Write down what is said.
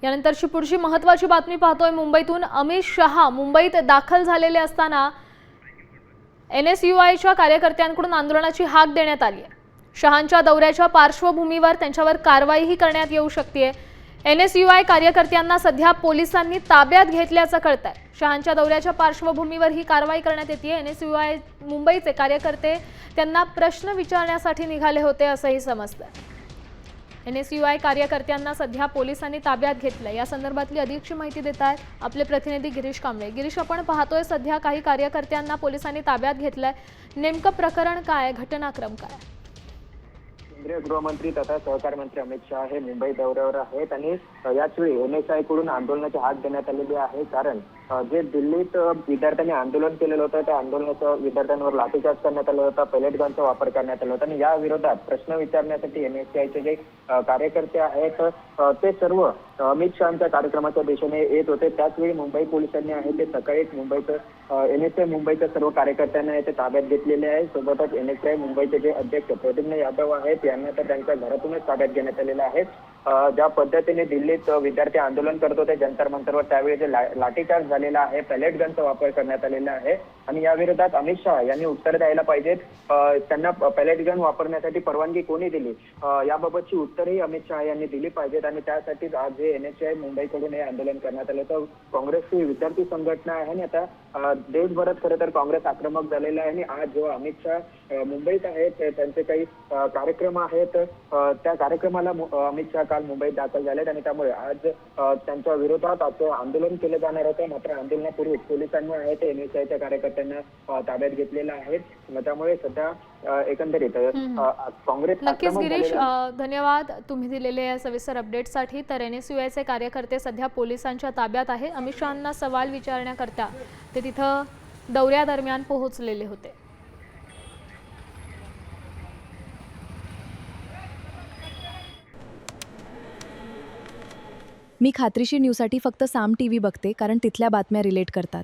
यानंतरची पुढची महत्त्वाची बातमी पाहतोय मुंबईतून। अमित शहा मुंबईत दाखल झालेले असताना NSUIच्या कार्यकर्त्यांकडून आंदोलनाची हाक देण्यात आली आहे। शहांच्या दौऱ्याच्या पार्श्वभूमीवर त्यांच्यावर कारवाईही करण्यात येऊ शकते। NSUI कार्यकर्त्यांना सध्या पोलिसांनी ताब्यात घेतल्याचं कळतंय। शहांच्या दौऱ्याच्या पार्श्वभूमीवर ही कारवाई करण्यात येते। NSUI मुंबईचे कार्यकर्ते त्यांना प्रश्न विचारण्यासाठी निघाले होते असंही समजतं। NSUI कार्यकर्त्यांना सध्या पोलिसांनी ताब्यात घेतलं। या संदर्भातली अधिकची माहिती देत आहेत आपले प्रतिनिधी गिरीश कांबळे। गिरीश, आपण पाहतोय सध्या काही कार्यकर्त्यांना पोलिसांनी ताब्यात घेतलंय, नेमकं प्रकरण काय, घटनाक्रम काय? केंद्रीय गृहमंत्री तथा सहकार मंत्री अमित शहा हे मुंबई दौऱ्यावर आहेत आणि याचवेळी NSI कडून आंदोलनाची हाक देण्यात आलेली आहे। कारण जे दिल्लीत विद्यार्थ्यांनी आंदोलन केलेलं होतं त्या आंदोलनाचं विद्यार्थ्यांवर लाठीचार्ज करण्यात आला होता, पेलेट गनचा वापर करण्यात आला होता आणि या विरोधात प्रश्न विचारण्यासाठी NSIचे जे कार्यकर्ते आहेत ते सर्व अमित शहांच्या कार्यक्रमाच्या दिशेने येत होते। त्याचवेळी मुंबई पोलिसांनी आहे ते सकाळीच मुंबईचं NSI मुंबईच्या सर्व कार्यकर्त्यांना ते ताब्यात घेतलेले आहे। सोबतच NSI मुंबईचे जे अध्यक्ष प्रद्युम्न यादव आहेत यांना तर त्यांच्या घरातूनच ताब्यात घेण्यात आलेलं आहे। ज्या पद्धतीने दिल्लीत विद्यार्थी आंदोलन करत होते जंतर मंतरवर, त्यावेळी जे लाठीचार्ज झालेला आहे, पेलेट गनचा वापर करण्यात आलेला आहे आणि या विरोधात अमित शहा यांनी उत्तर द्यायला पाहिजेत। त्यांना पेलेट गन वापरण्यासाठी परवानगी कोणी दिली याबाबतची उत्तरही अमित शहा यांनी दिली पाहिजेत आणि त्यासाठीच आज जे NSI मुंबईकडून हे आंदोलन करण्यात आलं। तर काँग्रेसची विद्यार्थी संघटना आहे आणि आता देशभरात खरं तर काँग्रेस आक्रमक झालेला आहे आणि आज जेव्हा अमित शहा मुंबईत आहेत त्यांचे काही कार्यक्रम आहेत त्या कार्यक्रमाला अमित शहा काल मुंबईत दाखल झालेत आणि त्यामुळे आज त्यांच्या विरोधात आता आंदोलन केलं जाणार होतं। मात्र आंदोलनापूर्वी पोलिसांनी आहे ते NSIच्या कार्यकर्त्यांना ताब्यात घेतलेलं आहे। त्यामुळे सध्या एकंदरीत काँग्रेस नक्कीच गिरीश, धन्यवाद तुम्ही दिलेले या सविस्तर अपडेटसाठी। तर NSUIचे कार्यकर्ते सध्या पोलिसांच्या ताब्यात आहे। अमित शहांना सवाल विचारण्याकरता ते तिथं दौऱ्यादरम्यान पोहोचलेले होते। मी खात्रीशीर न्यूजसाठी फक्त साम TV बघते, कारण तिथल्या बातम्या रिलेट करतात।